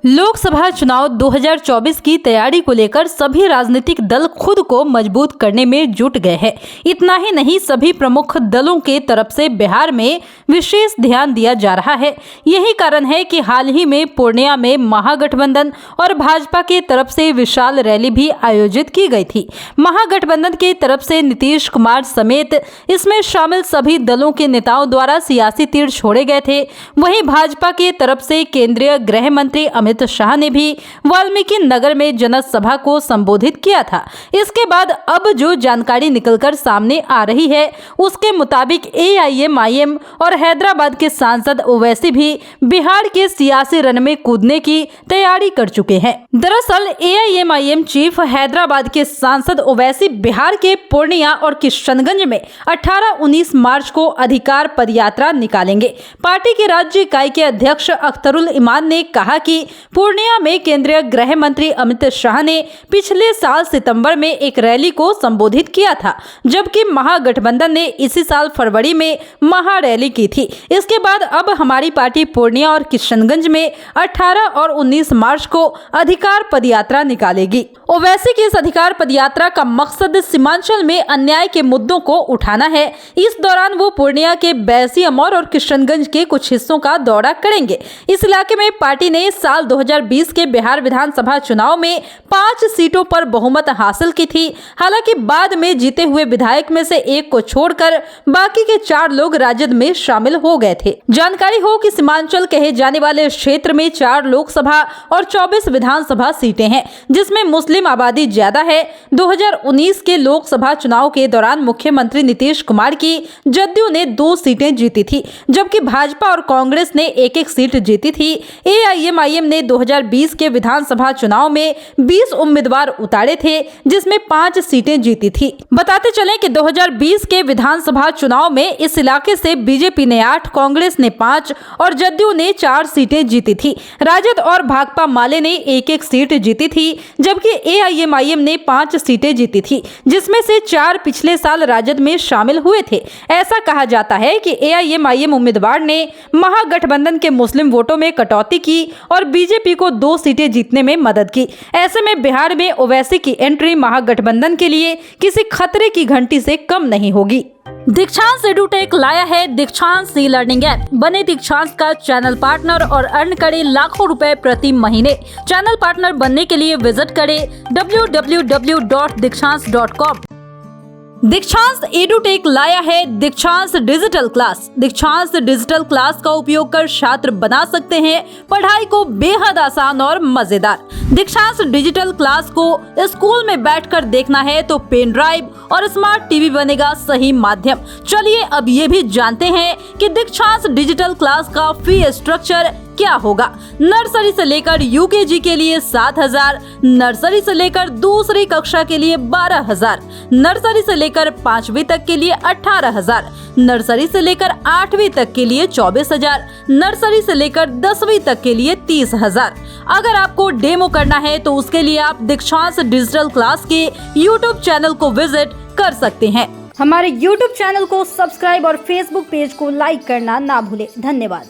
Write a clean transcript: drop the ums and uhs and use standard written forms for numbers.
लोकसभा चुनाव 2024 की तैयारी को लेकर सभी राजनीतिक दल खुद को मजबूत करने में जुट गए हैं। इतना ही नहीं, सभी प्रमुख दलों के तरफ से बिहार में विशेष ध्यान दिया जा रहा है। यही कारण है कि हाल ही में पूर्णिया में महागठबंधन और भाजपा की तरफ से विशाल रैली भी आयोजित की गई थी। महागठबंधन की तरफ से नीतीश कुमार समेत इसमें शामिल सभी दलों के नेताओं द्वारा सियासी तीर छोड़े गए थे। वहीं भाजपा की तरफ से केंद्रीय गृह मंत्री अमित शाह ने भी वाल्मीकि नगर में जनसभा को संबोधित किया था। इसके बाद अब जो जानकारी निकलकर सामने आ रही है उसके मुताबिक एआईएमआईएम और हैदराबाद के सांसद ओवैसी भी बिहार के सियासी रण में कूदने की तैयारी कर चुके हैं। दरअसल एआईएमआईएम चीफ हैदराबाद के सांसद ओवैसी बिहार के पूर्णिया और किशनगंज में 18-19 मार्च को अधिकार पदयात्रा निकालेंगे। पार्टी की राज्य इकाई के अध्यक्ष अख्तरुल इमान ने कहा कि पूर्णिया में केंद्रीय गृह मंत्री अमित शाह ने पिछले साल सितंबर में एक रैली को संबोधित किया था, जबकि महागठबंधन ने इसी साल फरवरी में महा रैली की थी। इसके बाद अब हमारी पार्टी पूर्णिया और किशनगंज में 18 और 19 मार्च को अधिकार पदयात्रा निकालेगी। ओवैसी की इस अधिकार पदयात्रा का मकसद सीमांचल में अन्याय के मुद्दों को उठाना है। इस दौरान वो पूर्णिया के बैसी अमौर और किशनगंज के कुछ हिस्सों का दौरा करेंगे। इस इलाके में पार्टी ने साल 2020 के बिहार विधानसभा चुनाव में 5 सीटों पर बहुमत हासिल की थी। हालांकि बाद में जीते हुए विधायक में से एक को छोड़कर बाकी के 4 लोग राजद में शामिल हो गए थे। जानकारी हो कि सीमांचल कहे जाने वाले क्षेत्र में 4 लोकसभा और 24 विधानसभा सीटें हैं, जिसमें मुस्लिम आबादी ज्यादा है। 2019 के लोकसभा चुनाव के दौरान मुख्यमंत्री नीतीश कुमार की जदयू ने 2 सीटें जीती थी, जबकि भाजपा और कांग्रेस ने एक-एक सीट जीती थी। एआईएमआईएम ने 2020 के विधानसभा चुनाव में 20 उम्मीदवार उतारे थे, जिसमें 5 सीटें जीती थी। बताते चलें कि 2020 के विधानसभा चुनाव में इस इलाके से बीजेपी ने 8, कांग्रेस ने 5 और जदयू ने 4 सीटें जीती थी। राजद और भाकपा माले ने एक-एक सीट जीती थी, जबकि एआईएमआईएम ने 5 सीटें जीती थी, जिसमें से 4 पिछले साल राजद में शामिल हुए थे। ऐसा कहा जाता है कि एआईएमआईएम उम्मीदवार ने महागठबंधन के मुस्लिम वोटों में कटौती की और बीजेपी को 2 सीटें जीतने में मदद की। ऐसे में बिहार में ओवैसी की एंट्री महागठबंधन के लिए किसी खतरे की घंटी से कम नहीं होगी। दीक्षांत एडुटेक लाया है दीक्षांत ई लर्निंग ऐप। बने दीक्षांत का चैनल पार्टनर और अर्न करे लाखों रुपए प्रति महीने। चैनल पार्टनर बनने के लिए विजिट करें www.दीक्षांत.com। दीक्षांत एडुटेक लाया है दीक्षांत डिजिटल क्लास। दीक्षांत डिजिटल क्लास का उपयोग कर छात्र बना सकते हैं पढ़ाई को बेहद आसान और मजेदार। दीक्षांत डिजिटल क्लास को स्कूल में बैठकर देखना है तो पेन ड्राइव और स्मार्ट टीवी बनेगा सही माध्यम। चलिए अब ये भी जानते हैं कि दीक्षांत डिजिटल क्लास का फी स्ट्रक्चर क्या होगा। नर्सरी से लेकर यूकेजी के लिए 7,000, नर्सरी से लेकर दूसरी कक्षा के लिए 12,000, नर्सरी से लेकर 5वीं तक के लिए 18,000, नर्सरी से लेकर 8वीं तक के लिए 24,000, नर्सरी से लेकर 10वीं तक के लिए 30,000। अगर आपको डेमो करना है तो उसके लिए आप दीक्षांत डिजिटल क्लास के यूट्यूब चैनल को विजिट कर सकते हैं। हमारे यूट्यूब चैनल को सब्सक्राइब और फेसबुक पेज को लाइक करना ना भूले। धन्यवाद।